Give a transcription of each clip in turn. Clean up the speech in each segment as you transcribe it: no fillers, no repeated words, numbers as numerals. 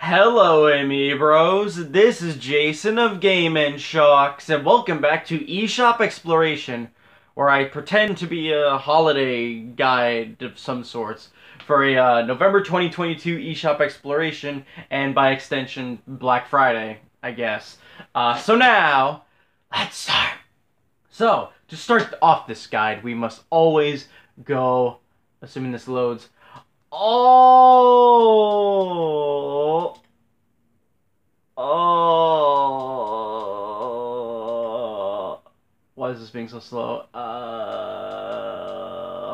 Hello, amiibros. This is Jason of Game.Shocks, and welcome back to eShop Exploration, where I pretend to be a holiday guide of some sorts for a November 2022 eShop Exploration, and by extension, Black Friday, I guess. So now, let's start. So, to start off this guide, we must always go, assuming this loads, Oh, why is this being so slow?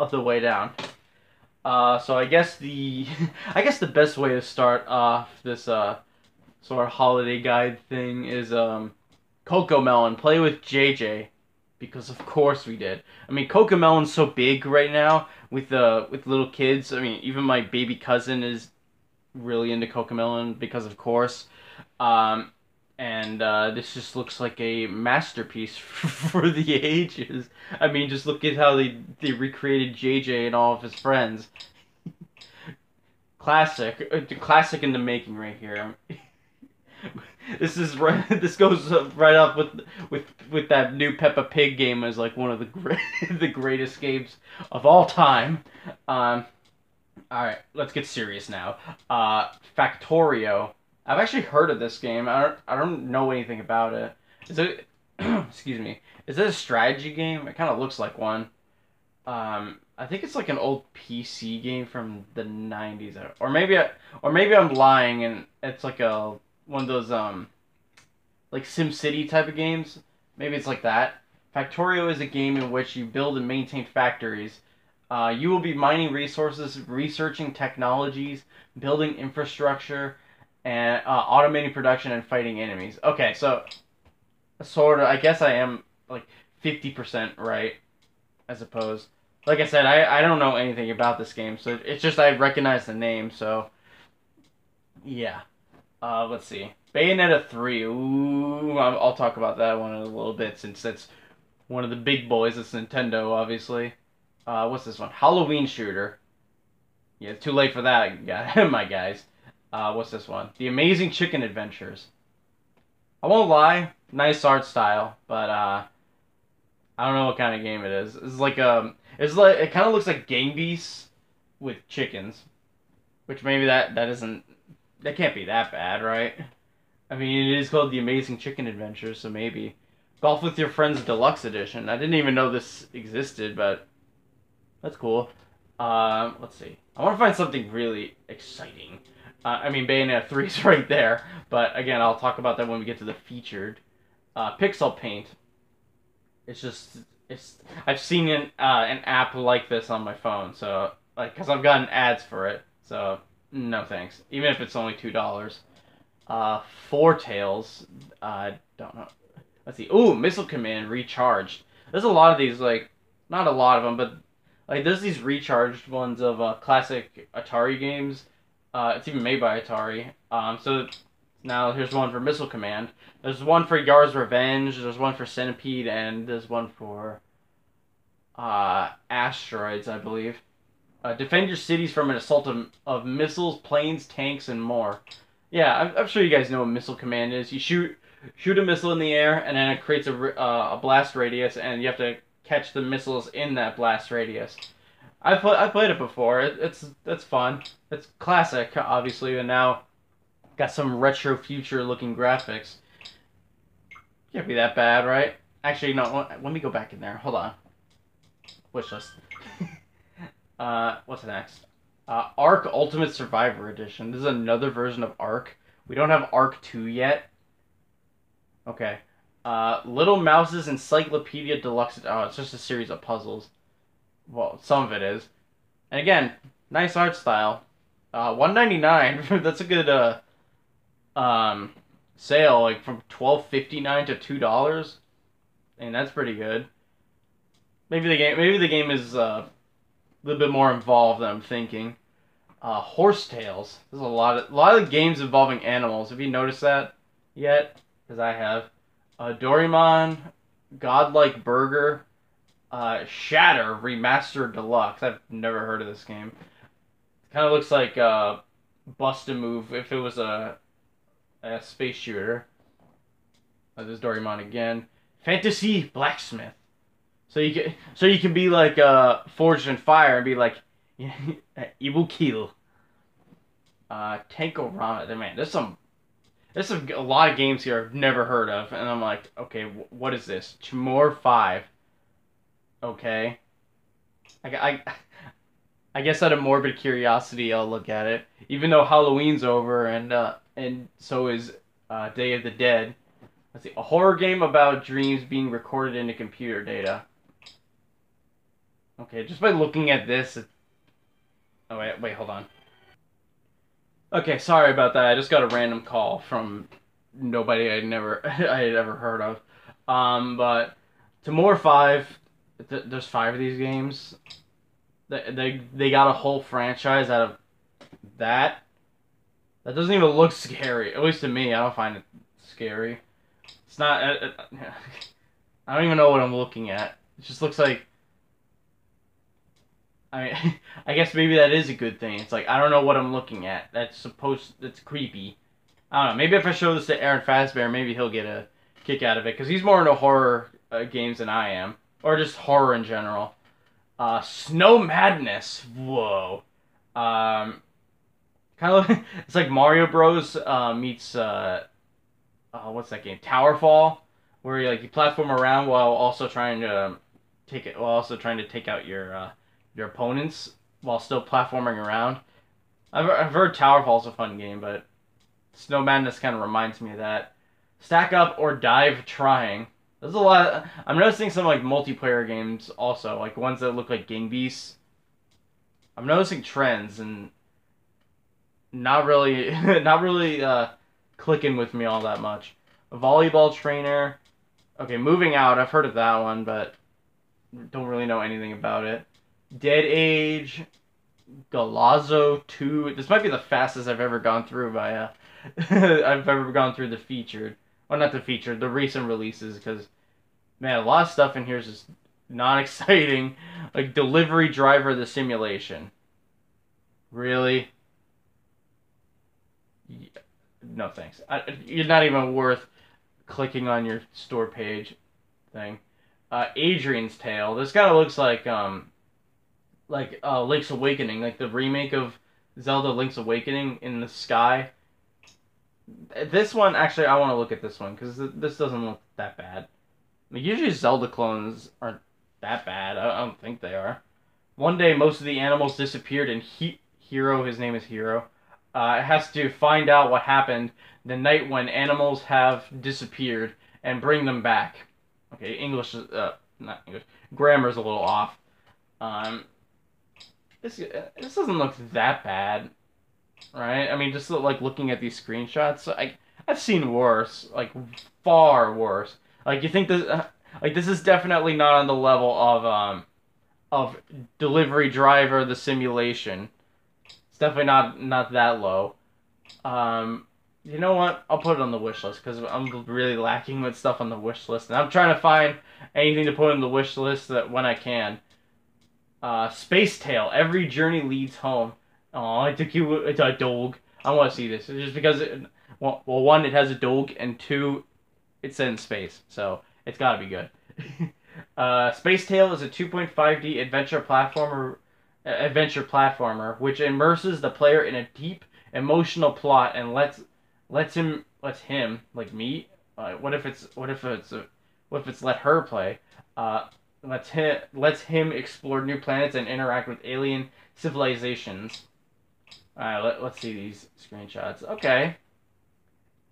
The way down. So I guess the, I guess the best way to start off this sort of holiday guide thing is Coco Melon. Play with JJ. Because of course we did. I mean, Cocomelon's so big right now with little kids. I mean, even my baby cousin is really into Cocomelon because of course. And this just looks like a masterpiece for the ages. I mean, just look at how they recreated JJ and all of his friends. Classic in the making right here. This is right. This goes right up with that new Peppa Pig game as like one of the greatest games of all time. All right, let's get serious now. Factorio. I've actually heard of this game. I don't know anything about it. Is it? Excuse me. Is it a strategy game? It kind of looks like one. I think it's like an old PC game from the 90s, or maybe I'm lying and it's like one of those like SimCity type of games. Maybe it's like that. Factorio is a game in which you build and maintain factories. You will be mining resources, researching technologies, building infrastructure, and automating production and fighting enemies. Okay, so sort of. I guess I am like 50% right, I suppose. Like I said, I don't know anything about this game, so it's just I recognize the name. So yeah. Let's see. Bayonetta 3. Ooh, I'll talk about that one in a little bit since that's one of the big boys. It's Nintendo, obviously. What's this one? Halloween shooter. Yeah, it's too late for that, my guys. What's this one? The Amazing Chicken Adventures. I won't lie, nice art style, but I don't know what kind of game it is. It's like it kind of looks like Gang Beasts with chickens, which maybe that isn't. That can't be that bad, right? I mean, it is called The Amazing Chicken Adventures, so maybe. Golf with Your Friends Deluxe Edition. I didn't even know this existed, but that's cool. Let's see. I want to find something really exciting. I mean, Bayonetta 3 is right there, but again, I'll talk about that when we get to the featured. Pixel Paint. I've seen an app like this on my phone, so, like, because I've gotten ads for it, so... No thanks. Even if it's only $2. Four Tails. Don't know. Let's see. Ooh, Missile Command Recharged. There's a lot of these, like, not a lot of them, but like there's these recharged ones of classic Atari games. It's even made by Atari. So now here's one for Missile Command. There's one for Yar's Revenge. There's one for Centipede, and there's one for Asteroids, I believe. Defend your cities from an assault of missiles, planes, tanks, and more. Yeah, I'm sure you guys know what Missile Command is. You shoot a missile in the air, and then it creates a blast radius, and you have to catch the missiles in that blast radius. I played it before. It's fun. It's classic, obviously, and now got some retro future looking graphics. Can't be that bad, right? Actually, no. Let me go back in there. Hold on. Wishlist. What's next? Ark Ultimate Survivor Edition. This is another version of Ark. We don't have Ark 2 yet. Okay. Little Mouse's Encyclopedia Deluxe. Oh, it's just a series of puzzles. Well, some of it is. And again, nice art style. $1.99. That's a good sale, like from $12.59 to $2. And that's pretty good. Maybe the game is a little bit more involved than I'm thinking. Horsetails. There's a lot of games involving animals. Have you noticed that yet? Because I have. Doraemon, Godlike Burger, Shatter Remastered Deluxe. I've never heard of this game. Kind of looks like Bust a Move if it was a a space shooter. This is Doraemon again. Fantasy blacksmith. So you can be like forged in fire and be like evil kill. Tankorama. Man, there's a lot of games here I've never heard of, and I'm like, okay, what is this? Chmore 5. Okay. I guess out of morbid curiosity, I'll look at it. Even though Halloween's over and so is Day of the Dead. Let's see, a horror game about dreams being recorded into computer data. Okay, just by looking at this. Oh wait, hold on. Okay, sorry about that. I just got a random call from nobody I had ever heard of. But Timor 5. There's 5 of these games. They got a whole franchise out of that. That doesn't even look scary. At least to me, I don't find it scary. It's not. I don't even know what I'm looking at. It just looks like. I mean, I guess maybe that is a good thing. It's like I don't know what I'm looking at. That's creepy. I don't know. Maybe if I show this to Aaron Fazbear, maybe he'll get a kick out of it because he's more into horror games than I am, or just horror in general. Snow Madness. Whoa. Kind of. It's like Mario Bros. Meets what's that game? Towerfall, where you platform around while also trying to take out your opponents while still platforming around. I've heard Towerfall's a fun game, but Snow Madness kind of reminds me of that. Stack Up or Dive Trying. There's a lot. I'm noticing some like multiplayer games also, like ones that look like Gang Beasts. I'm noticing trends and not really, not really clicking with me all that much. A volleyball trainer. Okay, Moving Out. I've heard of that one, but don't really know anything about it. Dead Age. Galazzo 2. This might be the fastest I've ever gone through by I've ever gone through the featured. Well, not the featured, the recent releases, because man, a lot of stuff in here is just not exciting. Like Delivery Driver the Simulation. Really? Yeah. No thanks. You're not even worth clicking on your store page thing. Adrian's Tale. This kind of looks like Link's Awakening, like the remake of Zelda Link's Awakening in the sky. This one, actually, I want to look at this one because this doesn't look that bad. Like, usually Zelda clones aren't that bad. I don't think they are. One day, most of the animals disappeared, and Hero, his name is Hero, has to find out what happened the night when animals have disappeared and bring them back. Okay, English is not English. Grammar's a little off. This doesn't look that bad, right? I mean, just like looking at these screenshots, I've seen worse, like far worse. Like you think this, like this is definitely not on the level of Delivery Driver the Simulation. It's definitely not that low. You know what? I'll put it on the wish list because I'm really lacking with stuff on the wish list, and I'm trying to find anything to put on the wish list that when I can. Space Tale. Every journey leads home. Oh, I took you. It's a dog. I want to see this just because well, one, it has a dog, and two, it's in space, so it's got to be good. Space Tale is a 2.5D adventure platformer which immerses the player in a deep emotional plot and lets him like me. What if it's let her play? Lets him explore new planets and interact with alien civilizations. Alright, let's see these screenshots. Okay,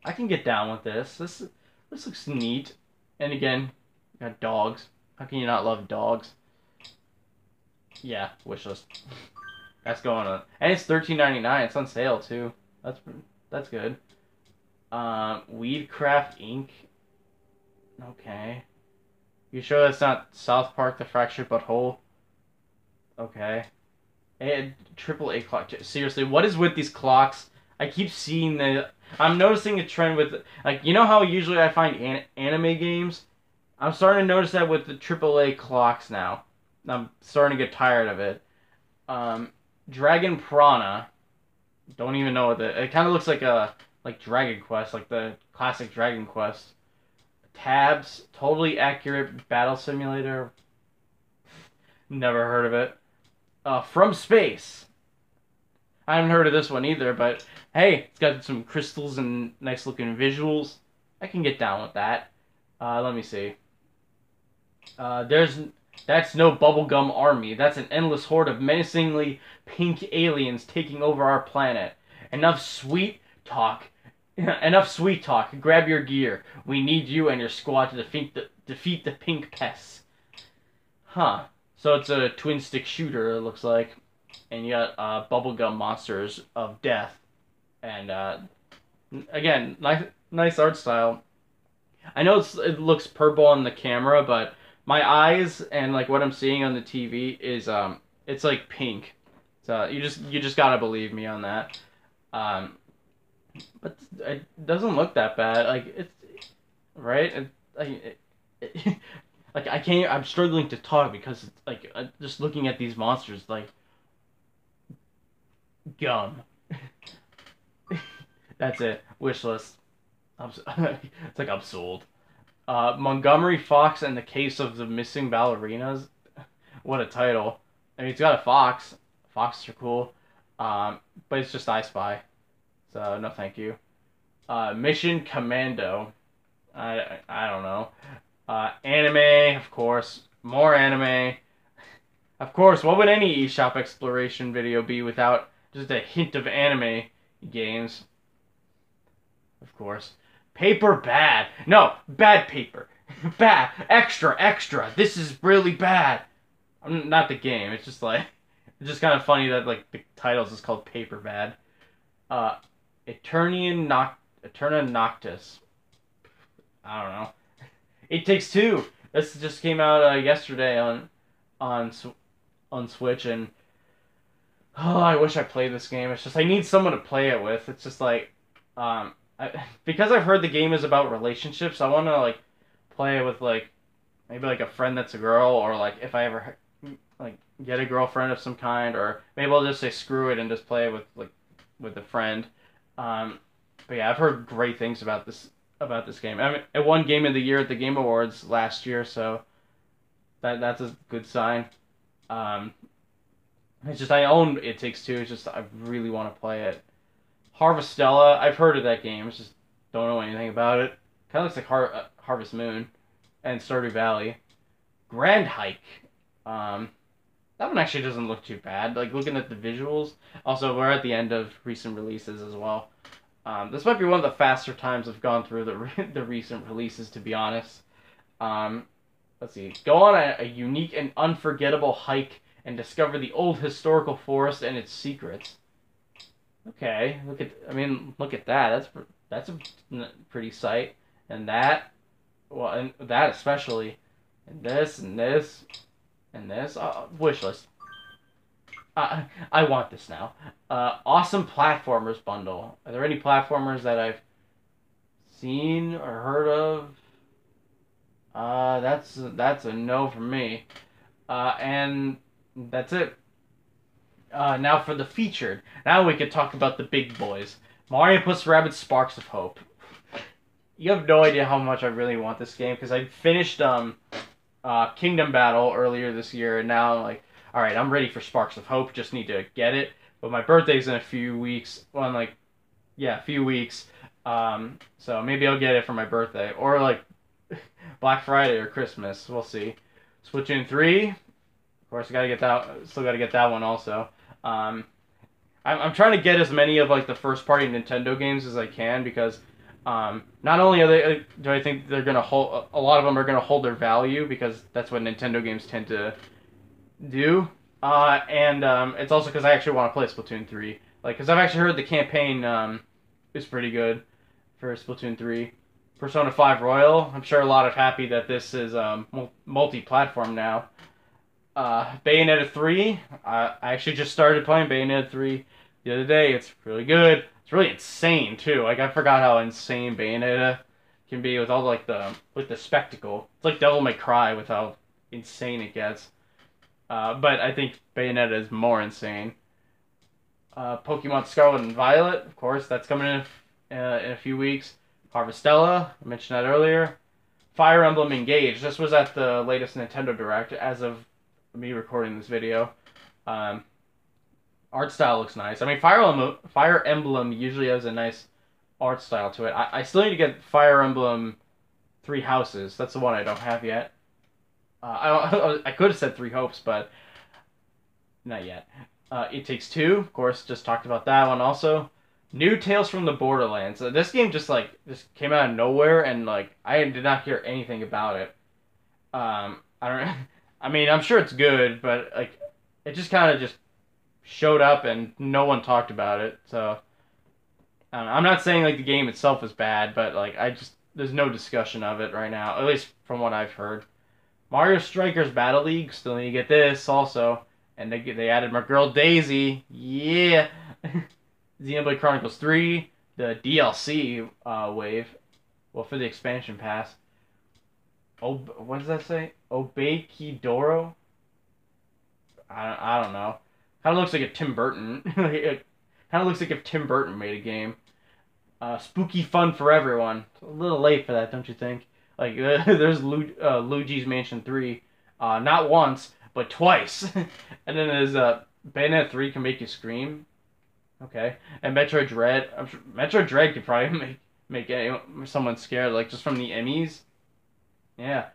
I can get down with this. This looks neat. And again, you got dogs. How can you not love dogs? Yeah, wishlist. That's going on, and it's $13.99. It's on sale too. That's good. Weedcraft Inc. Okay. You sure that's not South Park: The Fractured But Whole? Okay. And AAA clock. Seriously, what is with these clocks? I keep seeing I'm noticing a trend with, like, you know how usually I find anime games? I'm starting to notice that with the AAA clocks now. I'm starting to get tired of it. Dragon Prana. Don't even know what it kind of looks like a like Dragon Quest, like the classic Dragon Quest. Tabs, totally accurate battle simulator. Never heard of it. From Space. I haven't heard of this one either, but hey, it's got some crystals and nice looking visuals. I can get down with that. Let me see. That's no bubblegum army. That's an endless horde of menacingly pink aliens taking over our planet. Enough sweet talk. Enough sweet talk. Grab your gear. We need you and your squad to defeat the pink pests. Huh. So it's a twin stick shooter, it looks like. And you got bubblegum monsters of death. And again, nice art style. I know it looks purple on the camera, but my eyes and like what I'm seeing on the TV is it's like pink. So you just gotta believe me on that. But it doesn't look that bad. Like it's right. Like I can't. I'm struggling to talk because it's like just looking at these monsters like gum. That's it. Wish list. It's like I'm sold. Montgomery Fox and the Case of the Missing Ballerinas. What a title. I mean, it's got a fox. Foxes are cool. But it's just I Spy. So, no thank you. Mission Commando. I don't know. Anime, of course. More anime. Of course, what would any eShop exploration video be without just a hint of anime games? Of course. Paper bad. No, bad paper. Bad. Extra, extra. This is really bad. Not the game. It's just like, it's just kind of funny that like the titles is called Paper Bad. Eterna Noctis. I don't know. It Takes Two. This just came out yesterday on Switch, and oh, I wish I played this game. It's just I need someone to play it with. It's just like because I've heard the game is about relationships, I want to like play it with like maybe like a friend that's a girl, or like if I ever like get a girlfriend of some kind, or maybe I'll just say screw it and just play it with a friend. But yeah, I've heard great things about this game. I mean, it won Game of the Year at the Game Awards last year, so that's a good sign. It's just I own It Takes Two. It's just I really want to play it. Harvestella, I've heard of that game. It's just don't know anything about it. Kind of looks like Harvest Moon and Stardew Valley. Grand Hike. That one actually doesn't look too bad. Like looking at the visuals. Also, we're at the end of recent releases as well. This might be one of the faster times I've gone through the recent releases, to be honest. Let's see. Go on a unique and unforgettable hike and discover the old historical forest and its secrets. Okay, look at that. That's a pretty sight. And that, well, and that especially, and this and this and this. Wish list. I want this now. Awesome platformers bundle. Are there any platformers that I've seen or heard of? That's a no from me. And that's it. Now for the featured. Now we could talk about the big boys. Mario plus Rabbids Sparks of Hope. You have no idea how much I really want this game, because I finished Kingdom Battle earlier this year, and now I'm like, alright, I'm ready for Sparks of Hope, just need to get it. But my birthday's in a few weeks. Well, in like, yeah, a few weeks. So maybe I'll get it for my birthday. Or like Black Friday or Christmas. We'll see. Splatoon 3. Of course, I gotta get that. Still gotta get that one also. I'm trying to get as many of like the first party Nintendo games as I can, because not only are they do I think they're gonna hold, a lot of them are gonna hold their value, because that's what Nintendo games tend to do, and it's also because I actually want to play Splatoon 3, like, because I've actually heard the campaign is pretty good for Splatoon 3. Persona 5 Royal, I'm sure a lot of happy that this is multi-platform now. Bayonetta 3, I actually just started playing Bayonetta 3 the other day. It's really good. It's really insane too. Like, I forgot how insane Bayonetta can be with all like with the spectacle. It's like Devil May Cry with how insane it gets. But I think Bayonetta is more insane. Pokemon Scarlet and Violet, of course, that's coming in in a few weeks. Harvestella, I mentioned that earlier. Fire Emblem Engage. This was at the latest Nintendo Direct as of me recording this video. Um, art style looks nice. I mean, Fire Emblem usually has a nice art style to it. I still need to get Fire Emblem Three Houses. That's the one I don't have yet. I could have said Three Hopes, but not yet. It Takes Two, of course, just talked about that one also. New Tales from the Borderlands. This game just came out of nowhere, and like I did not hear anything about it. I don't. I mean, I'm sure it's good, but like it just kind of just showed up and no one talked about it. So I don't know. I'm not saying like the game itself is bad, but like there's no discussion of it right now, at least from what I've heard. Mario Strikers Battle League, still need to get this also, and they added my girl Daisy, yeah. Xenoblade Chronicles 3, the DLC wave, well for the expansion pass. Oh, what does that say? Obekidoro? I don't know. Kind of looks like if Tim Burton. It kind of looks like if Tim Burton made a game. Spooky fun for everyone. It's a little late for that, don't you think? Like there's Luigi's Mansion 3, not once but twice, and then there's Bayonetta 3 can make you scream. Okay, and Metroid Dread. I'm sure Metroid Dread could probably make someone scared, like just from the Emmys. Yeah,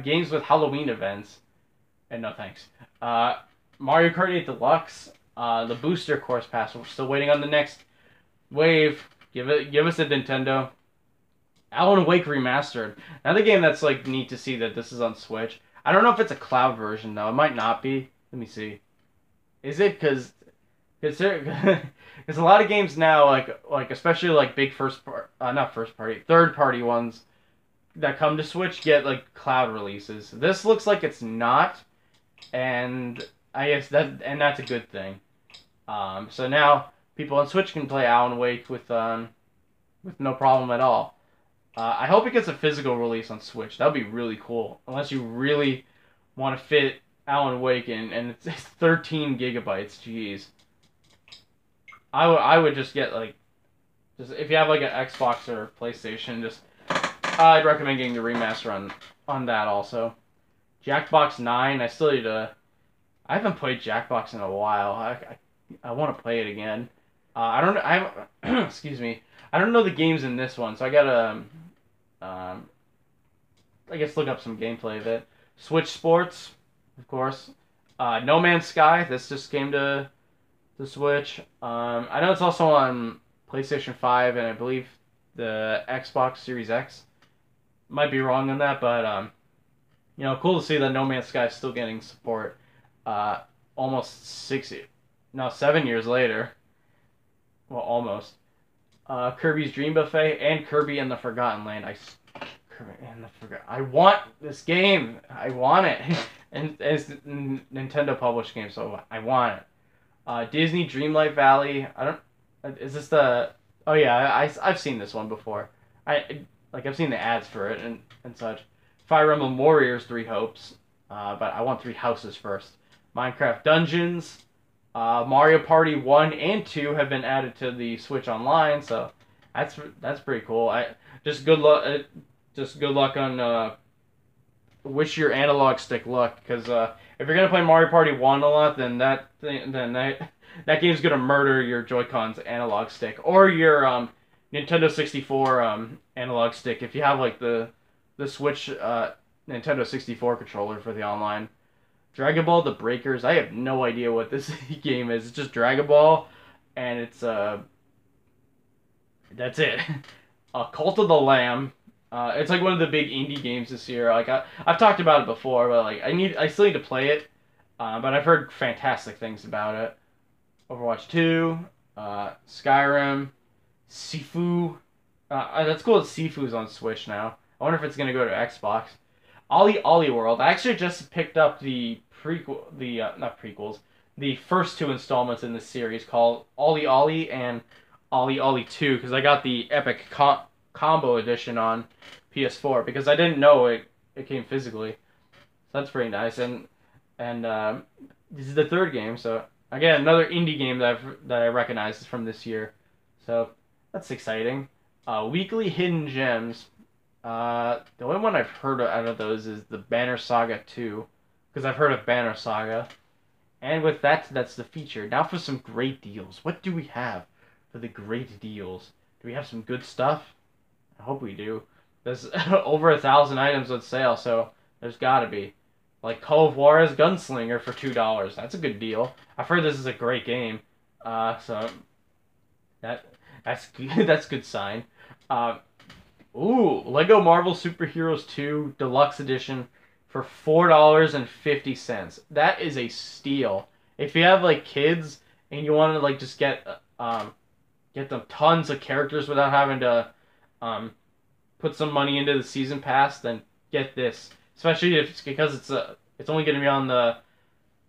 games with Halloween events. And no thanks. Mario Kart 8 Deluxe, the booster course pass. We're still waiting on the next wave. Give us a Nintendo. Alan Wake Remastered. Another game that's like neat to see that this is on Switch. I don't know if it's a cloud version though. It might not be. Let me see. Is it? Because a lot of games now, like especially like big third party ones that come to Switch get like cloud releases. This looks like it's not, and I guess that's a good thing. So now people on Switch can play Alan Wake with no problem at all. I hope it gets a physical release on Switch. That would be really cool. Unless you really want to fit Alan Wake in, and it's 13 gigabytes. Jeez. I would just get just if you have like an Xbox or PlayStation, I'd recommend getting the remaster on that also. Jackbox 9. I haven't played Jackbox in a while. I want to play it again. Excuse me. I don't know the games in this one, so I gotta I guess look up some gameplay of it. Switch Sports, of course. No Man's Sky. This just came to the Switch. I know it's also on PlayStation 5 and I believe the Xbox Series X. Might be wrong on that, but cool to see that No Man's Sky is still getting support. Almost 7 years later. Well, almost. Kirby's Dream Buffet and Kirby and the Forgotten Land. I want this game. I want it. And it's a Nintendo published game, so I want it. Disney Dreamlight Valley. Is this the? Oh yeah, I've seen this one before. I've seen the ads for it and such. Fire Emblem Warriors 3 Hopes. But I want 3 Houses first. Minecraft Dungeons. Mario Party 1 and 2 have been added to the Switch Online, so that's pretty cool. Just good luck on wish your analog stick luck, because if you're gonna play Mario Party 1 a lot, then that game's gonna murder your Joy-Con's analog stick or your Nintendo 64 analog stick if you have like the Switch Nintendo 64 controller for the online. Dragon Ball The Breakers. I have no idea what this game is. It's just Dragon Ball, and it's that's it. Cult of the Lamb. It's like one of the big indie games this year. Like I've talked about it before, but like I still need to play it. But I've heard fantastic things about it. Overwatch 2, Skyrim, Sifu. That's cool that Sifu's on Switch now. I wonder if it's gonna go to Xbox. Ollie World. I actually just picked up the not prequels, the first 2 installments in the series called Ollie and Ollie 2 because I got the Epic Combo Edition on PS4 because I didn't know it came physically. So that's pretty nice. And this is the 3rd game, so again another indie game that I recognize is from this year. So That's exciting. Weekly hidden gems. The only one I've heard of out of those is the Banner Saga 2, because I've heard of Banner Saga. And with that, that's the feature. Now for some great deals. What do we have for the great deals? Do we have some good stuff? I hope we do. There's over 1,000 items on sale, so there's gotta be. Like Call of Juarez Gunslinger for $2. That's a good deal. I've heard this is a great game. So that that's good. That's a good sign. Uh, Lego Marvel Superheroes 2 Deluxe Edition for $4.50. That is a steal. If you have like kids and you want to like just get them tons of characters without having to put some money into the season pass, then get this. Especially if it's because it's only going to be on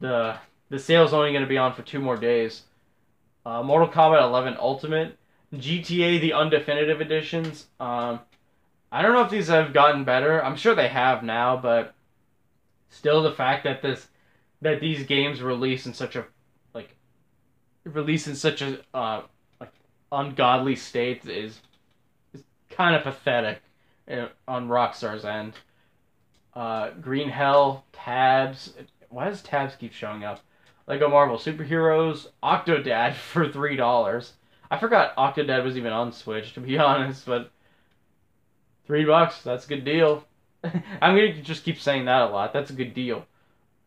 the sale's only going to be on for 2 more days. Mortal Kombat 11 Ultimate, GTA the Undefinitive Editions. I don't know if these have gotten better. I'm sure they have now, but still, the fact that these games release in such a like ungodly state is kind of pathetic on Rockstar's end. Green Hell, Tabs. Why does Tabs keep showing up? Lego Marvel Superheroes, Octodad for $3. I forgot Octodad was even on Switch, to be honest, but $3, that's a good deal. I'm gonna just keep saying that a lot. That's a good deal.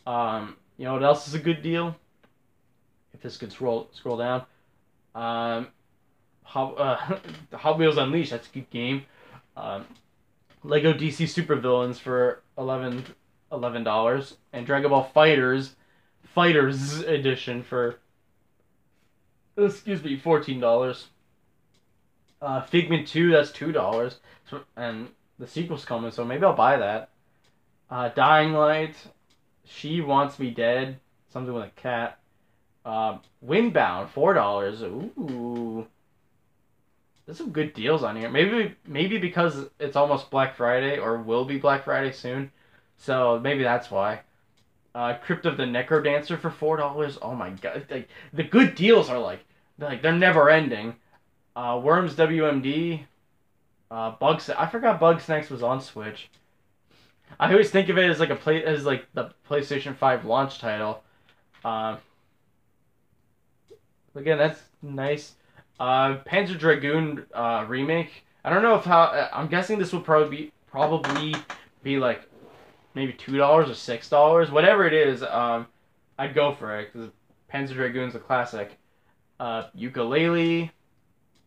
You know what else is a good deal? If this could scroll down, Hot Wheels Unleashed. That's a good game. Lego DC Supervillains for $11, and Dragon Ball Fighters Edition for $14. Figment 2, that's $2. So, and the sequel's coming, so maybe I'll buy that. Dying Light, She Wants Me Dead, something with a cat. Windbound, $4. Ooh. There's some good deals on here. Maybe because it's almost Black Friday, or will be Black Friday soon. So maybe that's why. Crypt of the Necrodancer for $4. Oh my god. Like, the good deals are they're never ending. Worms WMD. I forgot Bugsnax was on Switch. I always think of it as like the PlayStation 5 launch title. Again, that's nice. Panzer Dragoon remake. I don't know I'm guessing this would probably be like maybe $2 or $6, whatever it is. I'd go for it because Panzer Dragoon's a classic. Ukulele.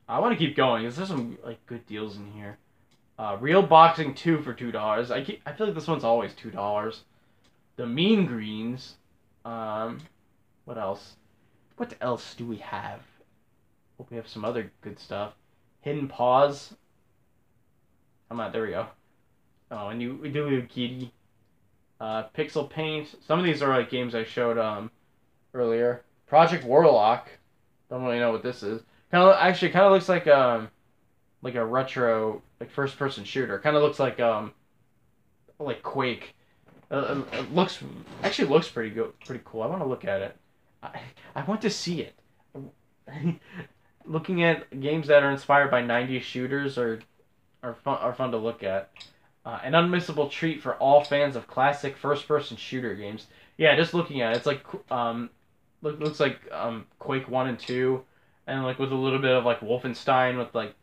I want to keep going because there's some like good deals in here. Real Boxing 2 for $2. I feel like this one's always $2. The Mean Greens. What else? What else do we have? Hope we have some other good stuff. Hidden Paws. Come on, there we go. Oh, and we do Kitty. Pixel Paint. Some of these are like games I showed earlier. Project Warlock. Don't really know what this is. Kind of looks like a retro like first person shooter. Kind of looks like Quake. It looks pretty good, pretty cool. I want to look at it. I want to see it. Looking at games that are inspired by 90s shooters are fun to look at. An unmissable treat for all fans of classic first-person shooter games. Yeah, just looking at it, it's like looks like Quake 1 and 2, and like with a little bit of like Wolfenstein with like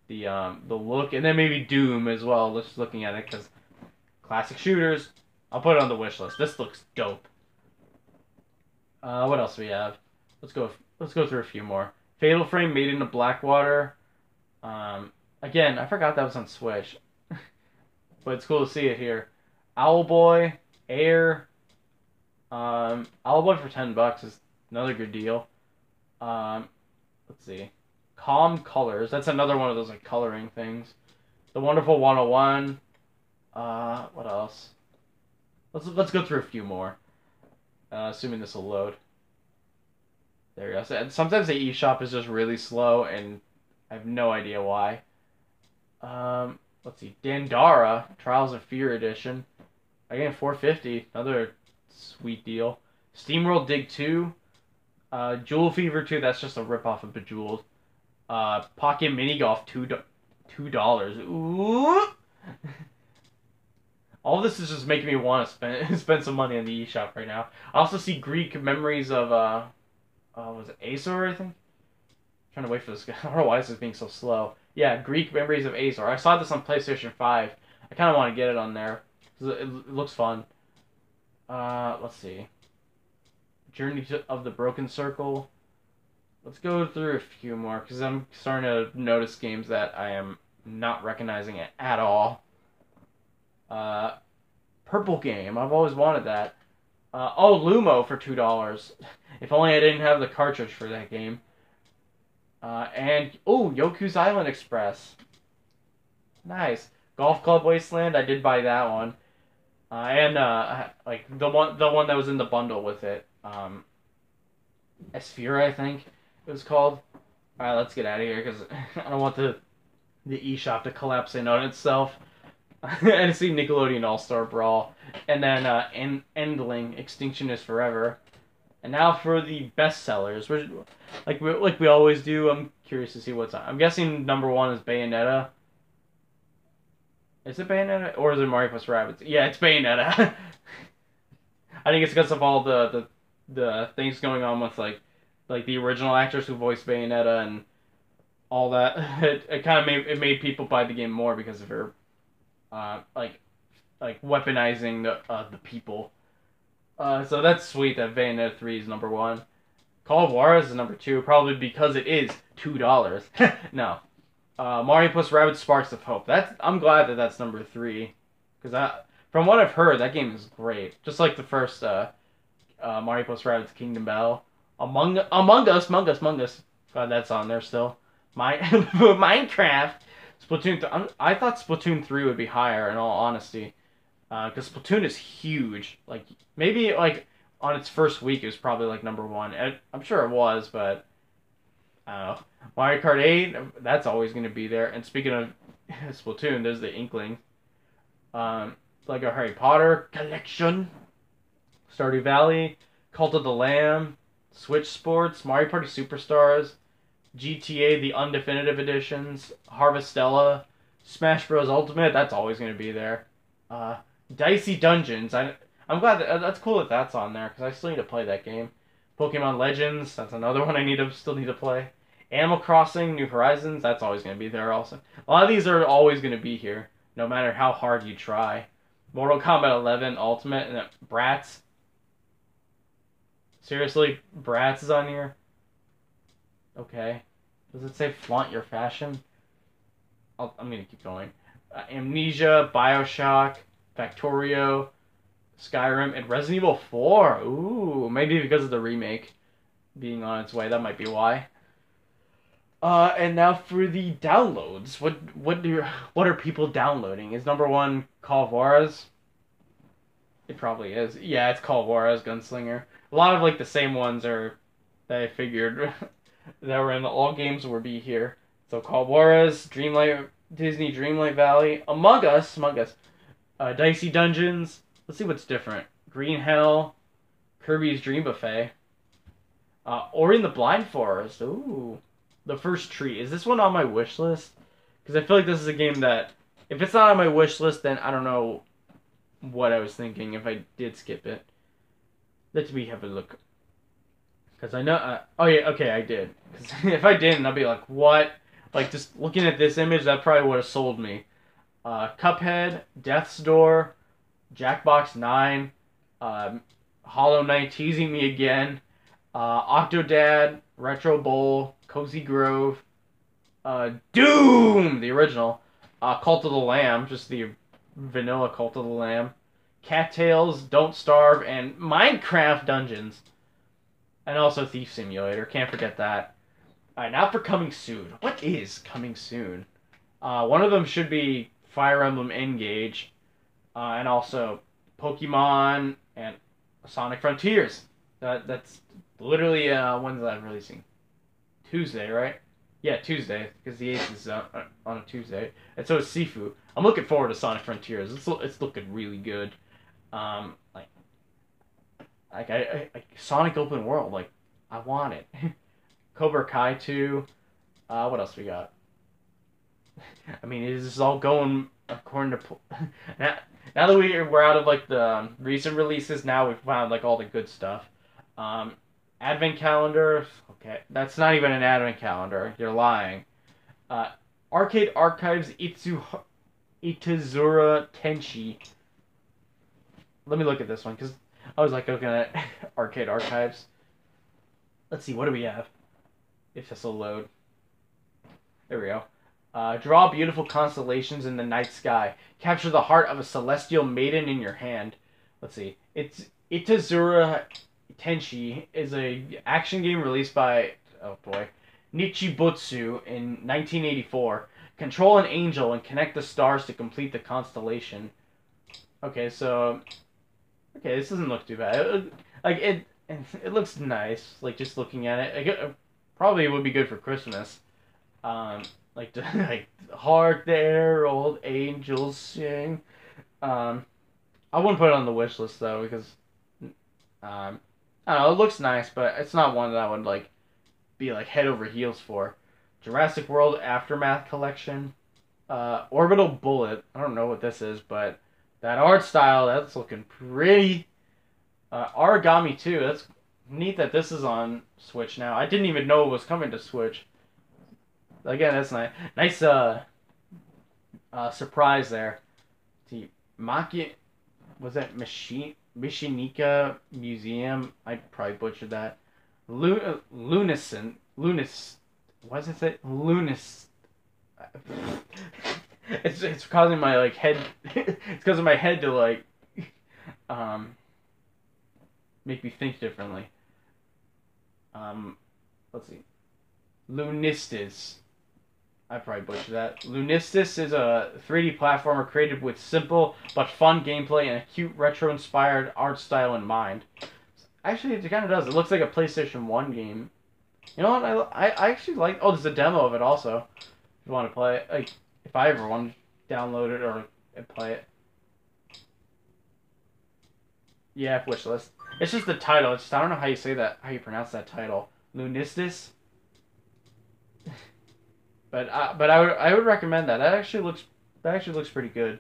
the look, and then maybe Doom as well. Just looking at it because classic shooters. I'll put it on the wish list. This looks dope. What else do we have? Let's go through a few more. Fatal Frame Made into Blackwater. Again, I forgot that was on Switch. But it's cool to see it here. Owlboy, Air. Owlboy for $10 is another good deal. Let's see. Calm Colors. That's another one of those like coloring things. The Wonderful 101. What else? Let's go through a few more. Assuming this will load. There you go. Sometimes the eShop is just really slow, and I have no idea why. Let's see. Dandara, Trials of Fear Edition. Again, $4.50. Another sweet deal. SteamWorld Dig 2. Jewel Fever 2. That's just a ripoff of Bejeweled. Pocket Mini Golf, $2. Ooh. All this is just making me want to spend some money on the eShop right now. I also see Greek memories of was it Azor, I think? I'm trying to wait for this guy. I don't know why this is being so slow. Yeah, Greek memories of Azor. I saw this on PlayStation 5. I kind of want to get it on there. It looks fun. Let's see. Of the Broken Circle. Let's go through a few more because I'm starting to notice games that I am not recognizing it at all. Purple Game. I've always wanted that. Oh, Lumo for $2. If only I didn't have the cartridge for that game. And oh, Yoku's Island Express. Nice. Golf Club Wasteland. I did buy that one. And like the one that was in the bundle with it. Esphira, I think it was called. All right, let's get out of here because I don't want the eShop to collapse in on itself. And see Nickelodeon All-Star Brawl, and then Endling, Extinction is Forever, and now for the bestsellers, which like we always do. I'm curious to see what's on. I'm guessing number one is Bayonetta. Is it Bayonetta or is it Mario plus Rabbids? Yeah, it's Bayonetta. I think it's because of all the things going on with like the original actors who voiced Bayonetta and all that. It kind of made people buy the game more because of her. Like weaponizing the people. So that's sweet that Bayonetta 3 is number one. Call of Juarez is number two, probably because it is $2. No. Mario plus Rabbids Sparks of Hope. I'm glad that that's number three, because from what I've heard, that game is great. Just like the first Mario plus Rabbids Kingdom Battle. Among Us. God, that's on there still. Minecraft. Splatoon. I thought Splatoon 3 would be higher, in all honesty, because Splatoon is huge. Like maybe like on its first week, it was probably like number one. I'm sure it was, but I don't know. Mario Kart 8, that's always going to be there. And speaking of Splatoon, there's the Inkling. Like a Harry Potter collection, Stardew Valley, Cult of the Lamb, Switch Sports, Mario Party Superstars. GTA, the undefinitive editions, Harvestella, Smash Bros. Ultimate, that's always going to be there. Dicey Dungeons, I'm glad that's cool that that's on there, because I still need to play that game. Pokemon Legends, that's another one I still need to play. Animal Crossing, New Horizons, that's always going to be there also. A lot of these are always going to be here, no matter how hard you try. Mortal Kombat 11 Ultimate, and Bratz. Seriously, Bratz is on here? Okay. Does it say flaunt your fashion? I'm going to keep going. Amnesia, BioShock, Factorio, Skyrim, and Resident Evil 4. Ooh, maybe because of the remake being on its way. That might be why. And now for the downloads. What are people downloading? Is number one Call of Juarez? It probably is. Yeah, it's Call of Juarez Gunslinger. A lot of like the same ones are that I figured that were in all games would be here. So Call of Juarez, Disney Dreamlight Valley, Among Us, Dicey Dungeons. Let's see what's different. Green Hell, Kirby's Dream Buffet, Ori and the Blind Forest. Ooh, The First Tree. Is this one on my wish list? Because I feel like this is a game that, if it's not on my wish list, then I don't know what I was thinking if I did skip it. Let me have a look. Because I know... oh, yeah, okay, I did. Because if I didn't, I'd be like, what? Like, just looking at this image, that probably would have sold me. Cuphead, Death's Door, Jackbox 9, Hollow Knight Teasing Me Again, Octodad, Retro Bowl, Cozy Grove, Doom, the original, Cult of the Lamb, just the vanilla Cult of the Lamb, Cattails, Don't Starve, and Minecraft Dungeons. And also Thief Simulator, can't forget that. Alright, now for coming soon. What is coming soon? One of them should be Fire Emblem Engage, and also Pokemon and Sonic Frontiers. That's literally when's that releasing? Tuesday, right? Yeah, Tuesday, because the 8th is on a Tuesday. And so is Sifu. I'm looking forward to Sonic Frontiers. It's looking really good. Like Sonic Open World, like, I want it. Cobra Kai 2, What else we got? I mean, this is all going according to now. Now that we're out of like the recent releases, now we've found like all the good stuff. Um, Advent calendar. Okay, that's not even an advent calendar. You're lying. Uh, Arcade Archives Itazura Tenshi. Let me look at this one because I was like looking at Arcade Archives. Let's see, what do we have? If this will load. There we go. Draw beautiful constellations in the night sky. Capture the heart of a celestial maiden in your hand. Let's see. It's Itazura Tenshi is a action game released by, oh boy, Nichibutsu in 1984. Control an angel and connect the stars to complete the constellation. Okay, so this doesn't look too bad. It looks nice. Like just looking at it, probably would be good for Christmas. Like like hark there, old angels sing. I wouldn't put it on the wish list though because I don't know. It looks nice, but it's not one that I would like be like head over heels for. Jurassic World Aftermath Collection, Orbital Bullet. I don't know what this is, but that art style that's looking pretty. Origami 2. That's neat that this is on Switch now. I didn't even know it was coming to Switch. Again, that's nice. Nice surprise there. See, Maki, was that Mishinika Museum? I probably butchered that. Lunis. What does it say? Lunis. It's causing my like head. It's causing my head to like make me think differently. Let's see. Lunistis. I probably butchered that. Lunistis is a 3D platformer created with simple but fun gameplay and a cute retro-inspired art style in mind. Actually, it kind of does. It looks like a PlayStation 1 game. You know what? I actually like... Oh, there's a demo of it also. If you want to play it. Like, if I ever want to download it or play it. Yeah, wishlist. It's just the title. It's just, I don't know how you say that, how you pronounce that title. Lunistis? But I would recommend that. That actually looks pretty good.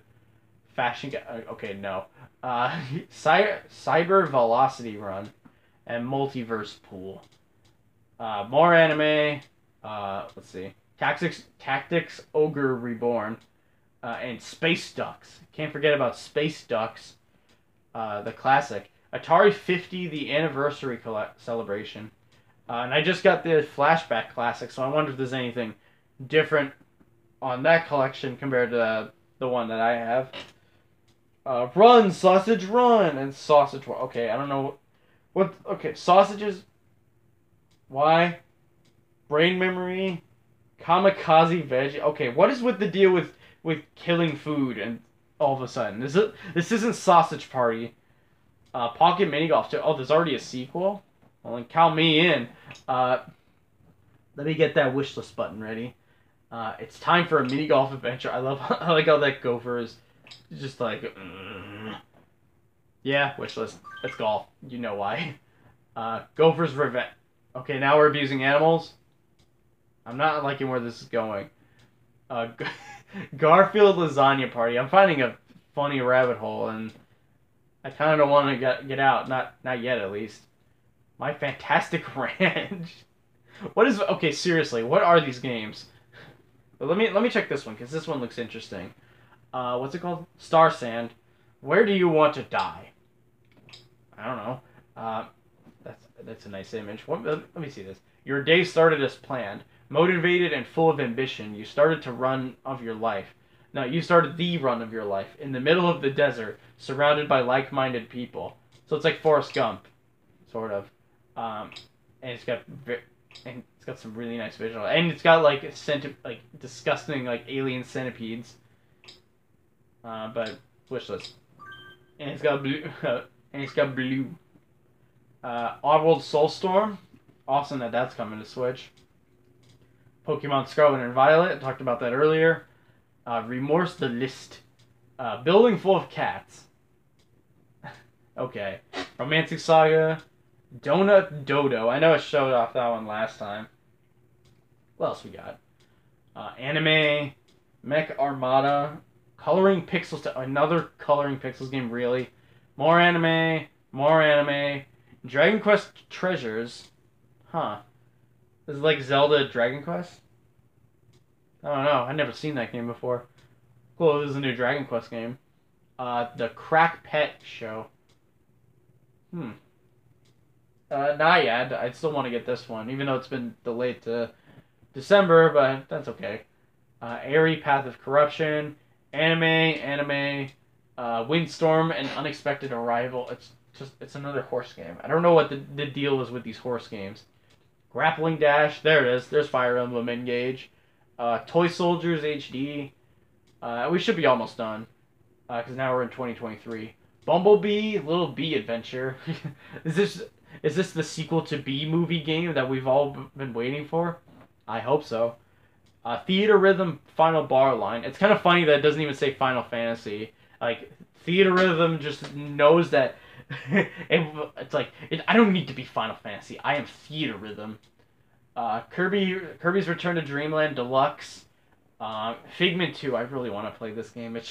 Fashion. Okay, no. Cyber Velocity Run, and Multiverse Pool. More anime. Let's see. Tactics Ogre Reborn, and Space Ducks. Can't forget about Space Ducks. The classic. Atari 50, the anniversary celebration. And I just got the Flashback Classic, so I wonder if there's anything different on that collection compared to the one that I have. Run, sausage, run, and sausage. Okay, I don't know what. Okay, sausages. Why? Brain memory. Kamikaze veg. Okay, what is with the deal with killing food and all of a sudden this isn't Sausage Party. Pocket Mini Golf. Oh, there's already a sequel. Well, then count me in. Let me get that wishlist button ready. It's time for a mini golf adventure. I like how that gopher is just like, yeah, wishlist. Let's golf. You know why. Gopher's Revenge. Okay, now we're abusing animals. I'm not liking where this is going. Garfield Lasagna Party. I'm finding a funny rabbit hole, and I kind of don't want to get out. Not yet, at least. My Fantastic Ranch. What is... Okay, seriously, what are these games? But let me check this one, because this one looks interesting. What's it called? Star Sand. Where do you want to die? I don't know. That's a nice image. Let me see this. Your day started as planned. Motivated and full of ambition, you started to run of your life. No, you started the run of your life. In the middle of the desert, surrounded by like-minded people. So it's like Forrest Gump, sort of. And it's got some really nice visual, and it's got like disgusting like alien centipedes. But wishlist, and it's got blue, Oddworld Soulstorm, awesome that that's coming to Switch. Pokemon Scarlet and Violet, I talked about that earlier. Remorse the List, Building Full of Cats. Okay, Romantic Saga. Donut Dodo. I know I showed off that one last time. What else we got? Anime, Mech Armada, Coloring Pixels, another Coloring Pixels game, really. More anime, Dragon Quest Treasures. Huh. This is like Zelda Dragon Quest? I don't know. I've never seen that game before. Cool, this is a new Dragon Quest game. The Crack Pet Show. Not yet. I still want to get this one, even though it's been delayed to December, but that's okay. Airy Path of Corruption, Anime, Windstorm, and Unexpected Arrival. It's another horse game. I don't know what the deal is with these horse games. Grappling Dash, there it is. There's Fire Emblem Engage. Toy Soldiers HD. We should be almost done, because now we're in 2023. Bumblebee, Little Bee Adventure. Is this the sequel to Bee Movie game that we've all been waiting for? I hope so. Theater Rhythm Final Bar Line. It's kind of funny that it doesn't even say Final Fantasy. Like, Theater Rhythm just knows that I don't need to be Final Fantasy. I am Theater Rhythm. Kirby's Return to Dreamland Deluxe. Figment 2. I really want to play this game. It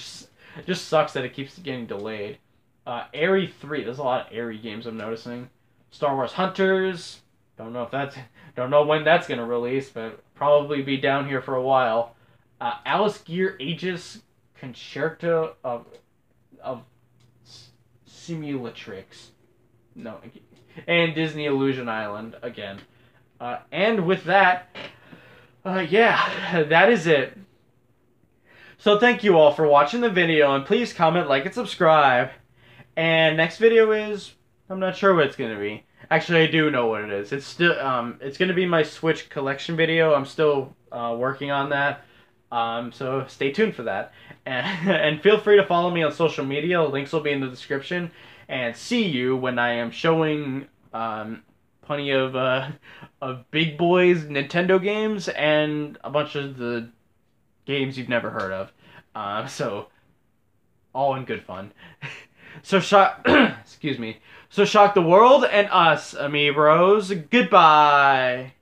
just sucks that it keeps getting delayed. Airy 3. There's a lot of Airy games I'm noticing. Star Wars Hunters. Don't know when that's gonna release, but probably be down here for a while. Alice Gear Aegis Concerto of Simulatrix. No, and Disney Illusion Island again. And with that, yeah, that is it. So thank you all for watching the video, and please comment, like, and subscribe. And next video is, I'm not sure what it's gonna be. Actually, I do know what it is. It's still it's gonna be my Switch collection video. I'm still working on that. So stay tuned for that. And feel free to follow me on social media. Links will be in the description. And see you when I am showing plenty of big boys Nintendo games and a bunch of the games you've never heard of. So all in good fun. So excuse me. So shock the world and us, amiibros. Goodbye.